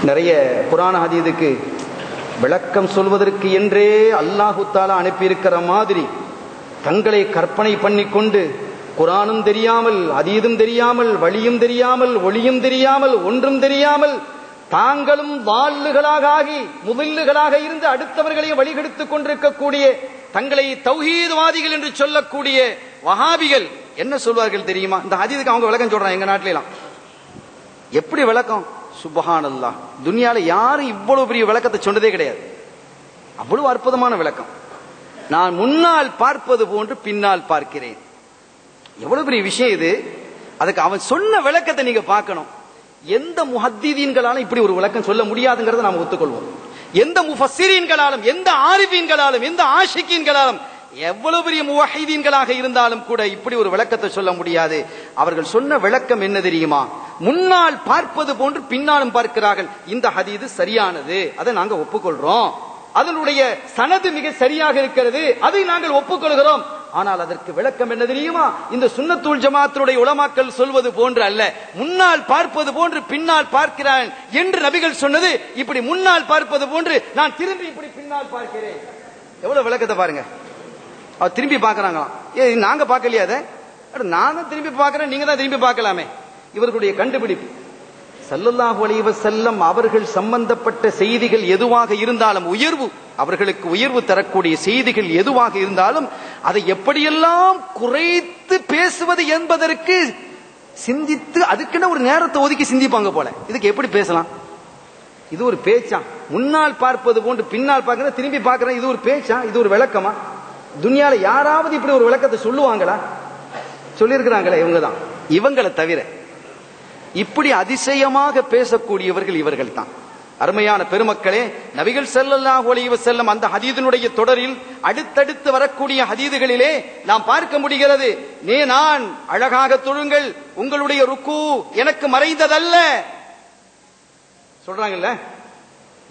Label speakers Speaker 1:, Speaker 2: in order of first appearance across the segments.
Speaker 1: நிறைய குர்ஆன் ஹதீஸுக்கு விளக்கம் சொல்வதற்கு என்றே அல்லாஹ் தஆலா அனுப்பியிருக்கிற மாதிரி தங்களை கற்பனை பண்ணிக்கொண்டு குர்ஆனும் தெரியாமல் ஹதீஸும் தெரியாமல் வழியும் தெரியாமல் ஒளியும் தெரியாமல் ஒன்றும் தெரியாமல் தாங்களும் வாள்ளுகளாக ஆகி முதில்லுகளாக இருந்து அடுத்தவர்களையும் வழிகெடுத்துக் கொண்டிருக்கக்கூடிய தங்களை தௌஹீத்வாதிகள் என்று சொல்லக்கூடிய வஹாபிகள் என்ன சொல்வார்கள் தெரியுமா? இந்த ஹதீஸுக்கு அவங்க விளக்கம் சொல்றாங்க. எங்க நாட்டிலாம் எப்படி விளக்கம்? சுப்ஹானல்லாஹ், துனியால யாரும் இவ்வளவு பெரிய விளக்கத்தை சொன்னதே கிடையாது. அவ்வளவு அற்புதமான விளக்கம். நான் முன்னால் பார்ப்பது போன்று பின்னால் பார்க்கிறேன். எவ்வளவு பெரிய விஷயம் இது. அதுக்கு அவன் சொன்ன விளக்கத்தை நீங்க பார்க்கணும். எந்த முஹத்திதீன்களாலும் இப்படி ஒரு விளக்கம் சொல்ல முடியாதுங்கிறத நாம ஒத்துக்கொள்வோம். எந்த முஃபஸ்ஸிரீன்களாலும், எந்த ஆரிஃபீன்களாலும், எந்த ஆஷிகீன்களாலும், எவ்வளவு பெரிய முவஹ்ஹிதீன்களாக இருந்தாலும் கூட இப்படி ஒரு விளக்கத்தை சொல்ல முடியாது. அவர்கள் சொன்ன விளக்கம் என்ன தெரியுமா? முன்னால் பார்ப்பது போன்று பின்னாலும் பார்க்கிறார்கள். இந்த ஹதீது சரியானது, அதை நாங்க ஒப்புக்கொள்றோம். அதனுடைய சனது மிக சரியாக இருக்கிறது, அதை நாங்கள் ஒப்புக்கொள்கிறோம். ஆனால் அதற்கு விளக்கம் என்ன தெரியுமா? இந்த சுன்னத்துல் ஜமாஅத்துடைய உலமாக்கள் சொல்வது போன்று அல்ல. முன்னால் பார்ப்பது போன்று பின்னால் பார்க்கிறான் என்று நபிகள் சொன்னது இப்படி முன்னால் பார்ப்பது போன்று நான் திரும்பி இப்படி பின்னால் பார்க்கிறேன். எவ்வளவு விளக்கத்தை பாருங்க. அவர் திரும்பி பார்க்கறாங்களாம். நாங்க பார்க்கலையா? அதை நான் தான் திரும்பி பார்க்கிறேன், நீங்க தான் திரும்பி பார்க்கலாமே. இவர்களுடைய கண்டுபிடிப்பு. ஸல்லல்லாஹு அலைஹி வஸல்லம் அவர்கள் சம்பந்தப்பட்ட செய்திகள் எதுவாக இருந்தாலும், உயர்வு அவர்களுக்கு உயர்வு தரக்கூடிய செய்திகள் எதுவாக இருந்தாலும் அதை எப்படியெல்லாம் குறைத்து பேசுவது என்பதற்கு சிந்தித்து அதுக்குன்னு ஒரு நேரத்தை ஒதுக்கி சிந்திப்பாங்க போல. இதுக்கு எப்படி பேசலாம்? இது ஒரு பேச்சா? முன்னால் பார்ப்பது போன்று பின்னால் பார்க்கிறேன், திரும்பி பார்க்கிறேன், இது ஒரு பேச்சா? இது ஒரு விளக்கமா? துனியால யாராவது இப்படி ஒரு விளக்கத்தை சொல்லுவாங்களா? சொல்லியிருக்கிறாங்களே இவங்க தான். இவங்களை தவிர இப்படி அதிசயமாக பேசக்கூடியவர்கள் இவர்கள் தான். அருமையான பெருமக்களே, நபிகள் ஸல்லல்லாஹு அலைஹி வஸல்லம் அந்த ஹதீஸினுடைய தொடரில் அடுத்தடுத்து வரக்கூடிய ஹதீதுகளிலே நாம் பார்க்க முடிகிறது. நான் அழகாக தொழுங்கள், உங்களுடைய ருக்கு எனக்கு மறைந்ததல்ல சொல்றாங்கல்ல.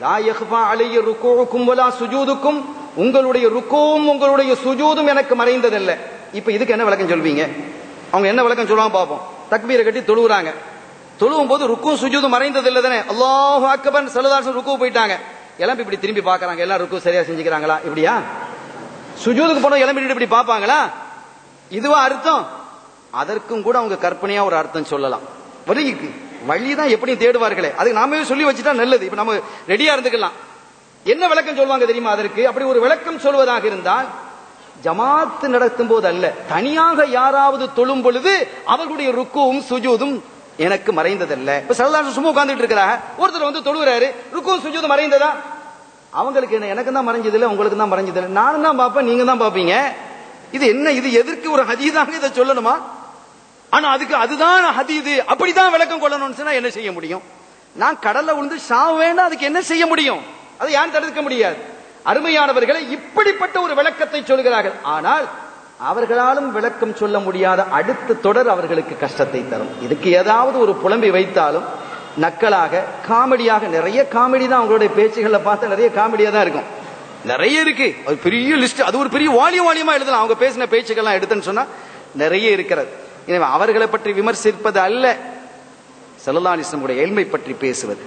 Speaker 1: லா யக்ஃபா அலைய ருக்கூஉக்கும் வலா சுஜூதுக்கும், உங்களுடைய ருக்கூவும் உங்களுடைய சுஜூதும் எனக்கு மறைந்ததல்ல. இப்ப இதுக்கு என்ன விளக்கம் சொல்வீங்க? அவங்க என்ன விளக்கம் சொல்லுவாங்க பாப்போம். தக்பீரை கட்டி தொழுகிறாங்க. தொழுவும் போது ருக்கும் சுஜூதும் மறைந்தது இல்லை தானே? அல்லாஹு அக்பர் ஸல்லல்லாஹு அலைஹி வஸல்லம் ருக்கு போயிட்டாங்க. எல்லாம் இப்படி திரும்பி பார்க்கறாங்க. எல்லாம் ருக்கு சரியா செஞ்சுக்கிறாங்களா? இப்படியா? சுஜூதுக்கு போன எலும்பிட்டு இப்படி பார்ப்பாங்களா? இதுவா அர்த்தம்? அதற்கும் கூட அவங்க கற்பனையா ஒரு அர்த்தம் சொல்லலாம். வழிதான் எப்படி தேடுவார்களே, அதுக்கு நாமே சொல்லி வச்சுட்டா நல்லது. இப்ப நம்ம ரெடியா இருந்துக்கலாம். என்ன விளக்கம் சொல்லுவாங்க தெரியுமா? அதற்கு அப்படி ஒரு விளக்கம் சொல்வதாக இருந்தால், ஜமாத்து நடத்தும் போது அல்ல, தனியாக யாராவது தொழும் பொழுது அவர்களுடைய ருக்குவும் சுஜூதும் எனக்கு மறைந்ததல்ல. இப்ப ஸல்லல்லாஹு சும்மா உட்கார்ந்துட்டு இருக்கிறாங்க, ஒருத்தர் வந்து தொழுகிறாரு, ருக்குவும் சுஜூதும் மறைந்ததா? அவங்களுக்கு என்ன, எனக்கு தான் மறைஞ்சது இல்லை, உங்களுக்கு தான் மறைஞ்சது இல்லை, நானும் தான் பார்ப்பேன், நீங்க தான் பார்ப்பீங்க. இது என்ன? இது எதற்கு ஒரு ஹதீஸாக இதை சொல்லணுமா? ஆனா அதுக்கு அதுதான் ஹதீது, அப்படிதான் விளக்கம் கொள்ளணும்னு சொன்னா என்ன செய்ய முடியும்? நான் கடல்ல விழுந்து சாவ வேண்டாம், அதுக்கு என்ன செய்ய முடியும்? அதை யாரும் தடுக்க முடியாது. அருமையானவர்களை, இப்படிப்பட்ட ஒரு விளக்கத்தை சொல்கிறார்கள். ஆனால் அவர்களாலும் விளக்கம் சொல்ல முடியாத அடுத்த தொடர் அவர்களுக்கு கஷ்டத்தை தரும். இதுக்கு ஏதாவது ஒரு புலம்பி வைத்தாலும் நக்கலாக காமெடியாக, நிறைய காமெடி தான் அவங்களுடைய பேச்சுகளை பார்த்தா நிறைய காமெடியா தான் இருக்கும். நிறைய இருக்கு, அது பெரிய லிஸ்ட், அது ஒரு பெரிய வால்யூமா எழுதலாம். அவங்க பேசின பேச்சுக்கெல்லாம் எடுத்துன்னு சொன்னா நிறைய இருக்கிறது. எனவே அவர்களை பற்றி விமர்சிப்பது அல்ல, ஸல்லல்லாஹு அலைஹி வஸல்லம் இல்மை பற்றி பேசுவது.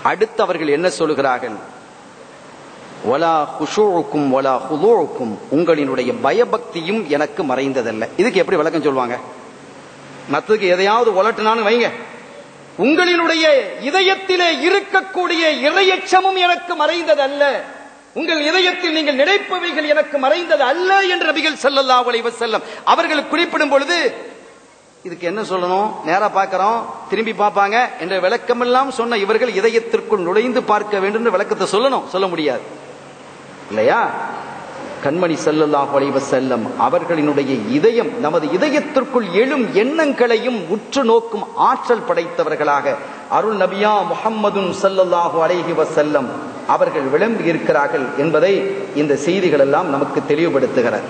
Speaker 1: அடுத்து அவர்கள் என்ன சொல்கிறார்கள்? வலா குஷூஉக்கும் வலா ஹுதூஉக்கும், உங்களினுடைய பயபக்தியும் எனக்கு மறைந்ததல்ல. இதுக்கு எப்படி விளக்கம் சொல்வாங்க? மத்ததுக்கு எதையாவது உலட்டினான்னு வைங்க, உங்களினுடைய இதயத்திலே இருக்கக்கூடிய இறையச்சமும் எனக்கு மறைந்ததல்ல, உங்கள் இதயத்தில் நீங்கள் நினைப்பவைகள் எனக்கு மறைந்தது அல்ல என்று நபிகள் ஸல்லல்லாஹு அலைஹி வஸல்லம் அவர்கள் குறிப்பிடும் பொழுது இதுக்கு என்ன சொல்லணும்? நேரா பார்க்கிறோம், திரும்பி பார்ப்பாங்க என்ற விளக்கம் எல்லாம் சொன்ன இவர்கள் இதயத்திற்குள் நுழைந்து பார்க்க வேண்டும் என்ற விளக்கத்தை சொல்லணும். சொல்ல முடியாது இல்லையா? கண்மணி ஸல்லல்லாஹு அலைஹி வஸல்லம் அவர்களினுடைய இதயம், நமது இதயத்திற்குள் எழும் எண்ணங்களையும் உற்று நோக்கும் ஆற்றல் படைத்தவர்களாக அருள் நபியா முஹம்மதுன் ஸல்லல்லாஹு அலைஹி வஸல்லம் அவர்கள் விளம்பி இருக்கிறார்கள் என்பதை இந்த செய்திகள் எல்லாம் நமக்கு தெளிவுபடுத்துகிறார்.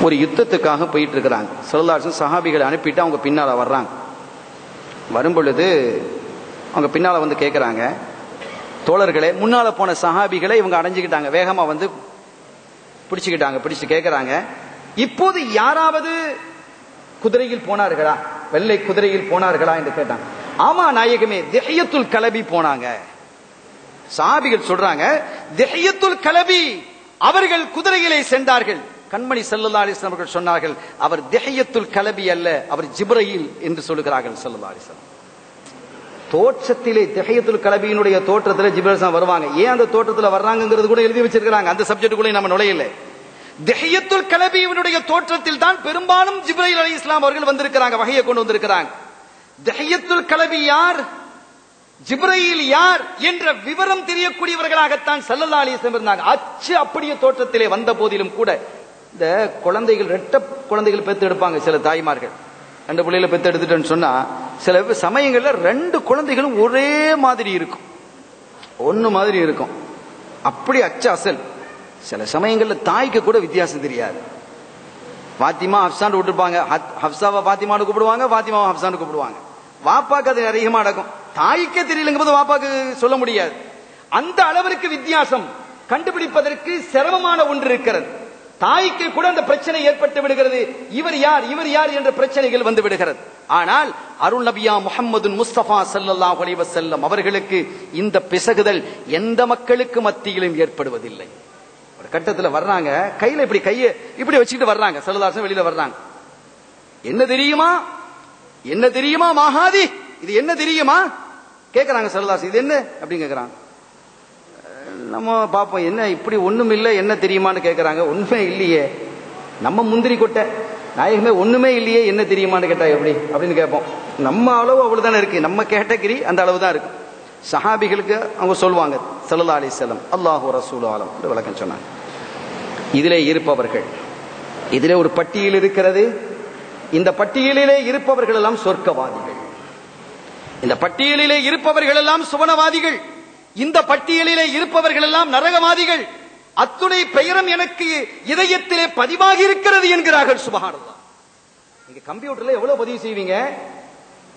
Speaker 1: ஒரு யுத்தத்துக்காக போயிட்டு இருக்கிறாங்க. ஸல்லல்லாஹு அலைஹி வஸல்லம் சஹாபிகளை அனுப்பிட்டு அவங்க பின்னால வர்றாங்க. வரும்பொழுது அவங்க பின்னால வந்து கேட்கிறாங்க, தோழர்களே, முன்னால போன சஹாபிகளை இவங்க அடைஞ்சுக்கிட்டாங்க, வேகமா வந்து பிடிச்சுக்கிட்டாங்க. பிடிச்சு கேட்கிறாங்க, இப்போது யாராவது குதிரையில் போனார்களா? வெள்ளை குதிரையில் போனார்களா என்று கேட்டாங்க. ஆமா நாயகமே, திஹ்யத்துல் கலபி போனாங்க. சஹாபிகள் சொல்றாங்க, திஹ்யத்துல் கலபி அவர்கள் குதிரையிலே சென்றார்கள். கண்மணி ஸல்லல்லாஹு அலைஹி வஸல்லம் அவர்கள் சொன்னார்கள், அவர் திஹ்யத்துல் கலபி அல்ல, அவர் ஜிப்ரீல் என்று சொல்லுகிறார்கள் ஸல்லல்லாஹு அலைஹி வஸல்லம். தோற்றத்திலே திஹ்யத்துல் கலபியினுடைய தோற்றத்திலே ஜிப்ரீல் வருவாங்க. ஏன் அந்த தோற்றத்தில் வர்றாங்கிறது கூட எழுதி வச்சிருக்காங்க. அந்த சப்ஜெக்ட் கூட நம்ம நுழையல. திஹ்யத்துல் கலபியினுடைய தோற்றத்தில் தான் பெரும்பாலும் ஜிப்ரீல் அலைஹிஸ்ஸலாம் அவர்கள் வந்திருக்கிறாங்க, வஹையை கொண்டு வந்திருக்கிறாங்க. திஹ்யத்துல் கலபி யார், ஜிப்ரீல் யார் என்ற விவரம் தெரியக்கூடியவர்களாகத்தான் ஸல்லல்லாஹு அலைஹி வஸல்லம் இருந்தாங்க. அச்சு அப்படியே தோற்றத்திலே வந்த போதிலும் கூட இந்த குழந்தைகள் ரெட்ட குழந்தைகள் பெத்து எடுப்பாங்க. சில தாய்மார்கள் 2 பிள்ளைகளை பெத்து எடுத்துட்டேன்னு சொன்னா சில சமயங்கள்ல 2 குழந்தைகளும் ஒரே மாதிரி இருக்கும், ஒன்னு மாதிரி இருக்கும். அப்படி அச்சு அசல். சில சமயங்கள்ல தாய்க்கு கூட வித்தியாசம் தெரியாது. பாத்திமா ஹப்சான்னு விட்டுருப்பாங்க, ஹப்சாவை பாத்திமான்னு கூப்பிடுவாங்க, பாத்திமாவை ஹப்சான்னு கூப்பிடுவாங்க. வாப்பாக்கு அது அதிகமா நடக்கும். தாய்க்கே தெரியலங்கும் போது வாப்பாக்கு சொல்ல முடியாது. அந்த அளவிற்கு வித்தியாசம் கண்டுபிடிப்பதற்கு சிரமமான ஒன்று இருக்கிறது. தாய்க்கு கூட அந்த பிரச்சனை ஏற்பட்டு விடுகிறது. இவர் யார் இவர் யார் என்ற பிரச்சனைகள் வந்து விடுகிறது. ஆனால் அருள் நபியா முஹம்மது முஸ்தபா ஸல்லல்லாஹு அலைஹி வஸல்லம் அவர்களுக்கு இந்த பிசகுதல் எந்த மக்களுக்கு மத்தியிலும் ஏற்படுவதில்லை. ஒரு கட்டத்தில் வர்றாங்க, கையில இப்படி கையை இப்படி வச்சுக்கிட்டு வர்றாங்க. ஸல்லல்லாஹு அலைஹி வஸல்லம் வெளியில வர்றாங்க. என்ன தெரியுமா, என்ன தெரியுமா மகாதி, இது என்ன தெரியுமா கேட்கிறாங்க. ஸல்லல்லாஹு அலைஹி வஸல்லம் இது என்ன அப்படின்னு கேட்கிறாங்க. நம்ம பாப்போம், என்ன இப்படி ஒண்ணும் இல்லை, என்ன தெரியுமான்னு கேட்கறாங்க. உண்மை இல்லையே, நம்ம முந்திரி கொட்டை நாயகமே ஒண்ணுமே இல்லையே, என்ன தெரியுமான்னு கேட்டா எப்படி அப்படின்னு கேட்போம். நம்ம அளவு அவ்வளவுதானே இருக்கு, நம்ம கேட்டகரி அந்த அளவு தான் இருக்கு. சஹாபிகளுக்கு அவங்க சொல்லுவாங்க, ஸல்லல்லாஹு அலைஹி வஸல்லம் அல்லாஹு ரசூலு ஆலம் என்று விளக்கம் சொன்னாங்க. இதிலே இருப்பவர்கள், இதிலே ஒரு பட்டியல் இருக்கிறது. இந்த பட்டியலிலே இருப்பவர்கள் எல்லாம் சொர்க்கவாதிகள், இந்த பட்டியலிலே இருப்பவர்கள் எல்லாம் சுவனவாதிகள், இந்த பட்டியலிலே இருப்பவர்கள் எல்லாம் நரகவாதிகள். அத்துணை பெயரும் எனக்கு இதயத்திலே பதிவாகி இருக்கிறது என்கிறார்கள். சுப்ஹானல்லாஹ். நீங்க கம்ப்யூட்டர்ல எவ்வளவு பதிவு செய்வீங்க?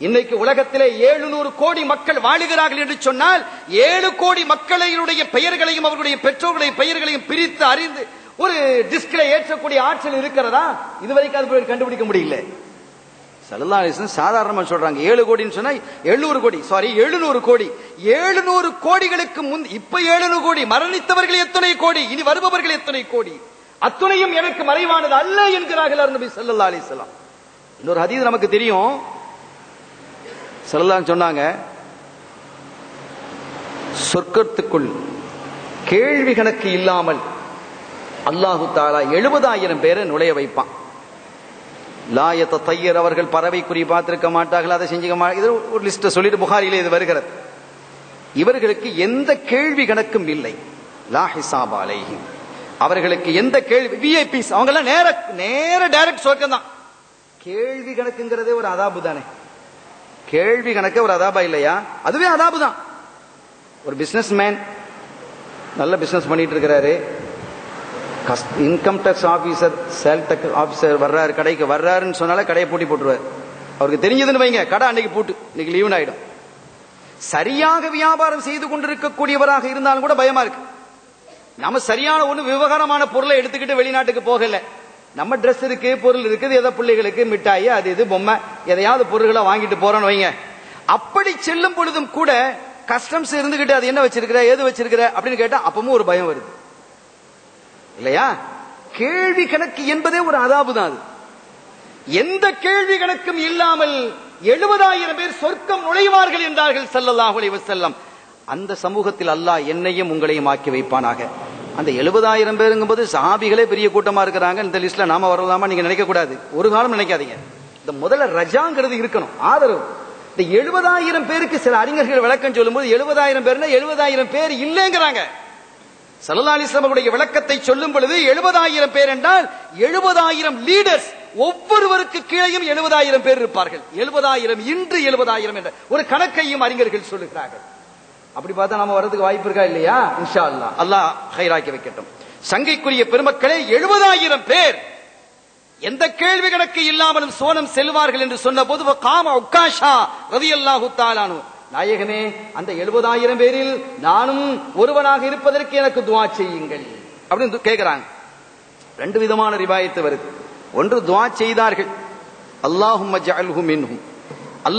Speaker 1: இன்னைக்கு உலகத்திலே 700 கோடி மக்கள் வாழுகிறார்கள் என்று சொன்னால் 7 கோடி மக்களுடைய பெயர்களையும் அவர்களுடைய பெற்றோர்களுடைய பெயர்களையும் பிரித்து அறிந்து ஒரு டிஸ்கிலே ஏற்றக்கூடிய ஆற்றல் இருக்கிறதா? இதுவரைக்கும் அது கண்டுபிடிக்க முடியல. ஸல்லல்லாஹு அலைஹி வஸல்லம் சாதாரணமா சொல்றாங்க 7 கோடின்னு சொன்னா 700 கோடி, சாரி 700 கோடி. 700 கோடிகளுக்கு முன் இப்ப 700 கோடி, மரணித்தவர்கள் எத்தனை கோடி, இனி வருபவர்கள் எத்தனை கோடி, அத்துணையும் எனக்கு மறைவானது அல்ல என்கிறார்கள் நபி ஸல்லல்லாஹு அலைஹி வஸல்லம். இன்னொரு ஹதீஸ் நமக்கு தெரியும். ஸல்லல்லாஹு சொன்னாங்க, சொர்க்கத்துக்குள் கேள்வி கணக்கு இல்லாமல் அல்லாஹு தஆலா 70,000 பேரை நுழைய வைப்பான். லாயத்த தையர் அவர்கள் பறவை குறி பார்த்திருக்க மாட்டார்கள், அதை செஞ்சுக்க மாட்டார்கள். இது ஒரு லிஸ்ட் சொல்லிட்டு புகாரிலே இது வருகிறது. இவர்களுக்கு எந்த கேள்வி கணக்கும் இல்லை. லா ஹிசாப் அலைஹிம், அவர்களுக்கு எந்த கேள்வி, விஐபிஸ் அவங்க எல்லாம் நேர டைரக்ட் சொர்க்கம் தான். கேள்வி கணக்குங்கிறதே ஒரு அதாபு தானே. கேள்வி கணக்கு ஒரு அதாபா இல்லையா? அதுவே அதாபு தான். ஒரு பிசினஸ் மேன் நல்ல பிசினஸ் பண்ணிட்டு இருக்கிறாரு, income tax officer sale tax officer வர்றாரு, கடைக்கு வர்றாருன்னு சொன்னால கடையை பூட்டி போட்டுருவார். அவருக்கு தெரிஞ்சதுன்னு வைங்க, கடை அன்னைக்கு பூட்டு, இன்னைக்கு லீவ் ஆயிடும். சரியாக வியாபாரம் செய்து கொண்டிருக்கக்கூடியவராக இருந்தாலும் கூட பயமா இருக்கு. நம்ம சரியான ஒண்ணு விவகாரமான பொருளை எடுத்துக்கிட்டு வெளிநாட்டுக்கு போகல, நம்ம ட்ரெஸ் இருக்கு, பொருள் இருக்குது, ஏதோ பிள்ளைகளுக்கு மிட்டாய் அது இது பொம்மை எதையாவது பொருள்களை வாங்கிட்டு போறோம்னு வைங்க. அப்படி செல்லும் பொழுதும் கூட கஸ்டம்ஸ் இருந்துகிட்டு அது என்ன வச்சிருக்கிற ஏது வச்சிருக்கிற அப்படின்னு கேட்டா அப்பவும் ஒரு பயம் வருது இல்லையா? கேள்வி கணக்கு என்பதே ஒரு அதாபு தான். எந்த கேள்வி கணக்கும் இல்லாமல் 70,000 பேர் சொர்க்கம் நுழைவார்கள் என்றார்கள் ஸல்லல்லாஹு அலைஹி வஸல்லம். அந்த சமூகத்தில் அல்லாஹ் என்னையும் உங்களையும் ஆக்கி வைப்பானாக. அந்த 70,000 பேருங்கும்போது சஹாபிகளே பெரிய கூட்டமா இருக்கிறாங்க. இந்த லிஸ்ட்ல நாம வரலாமா நீங்க நினைக்க கூடாது, ஒரு காலம் நினைக்காதீங்க. இந்த முதல்ல ரஜாங்கிறது இருக்கணும், ஆதரவு. இந்த 70,000 பேருக்கு சில அறிஞர்கள் விளக்கம் சொல்லும்போது 70,000 பேர்னா 70,000 பேர் இல்லைங்கிறாங்க. ஸல்லல்லாஹு அலைஹி வஸல்லம் உடைய விளக்கத்தை சொல்லும் பொழுது 70,000 பேர் என்றால் 70,000 லீடர்ஸ், ஒவ்வொருவருக்கு கீழையும் 70,000 பேர் இருப்பார்கள். 70,000 இன்று 70,000 என்ற ஒரு கணக்கையும் அறிஞர்கள் சொல்லுகிறார்கள். அப்படி பார்த்தா நாம வரதுக்கு வாய்ப்பு இருக்கா இல்லையா? இன்ஷா அல்லாஹ், அல்லாஹ் ஹைராக்கி வைக்கட்டும். சங்கைக்குரிய பெருமக்களே, 70,000 பேர் எந்த கேள்வி கணக்கு இல்லாமலும் சோனம் செல்வார்கள் என்று சொன்ன போது காம உக்காஷா ரலியல்லாஹு தஆலா அன்ஹு, நாயகமே அந்த 70,000 பேரில் நானும் ஒருவனாக இருப்பதற்கு எனக்கு துஆ செய்யுங்கள் அப்படின்னு கேட்கிறாங்க. 2 விதமான ரிவாயத்து வருது. ஒன்று துஆ செய்தார்கள், அல்லாஹும்ம ஜஅல்ஹு மின்ஹும்.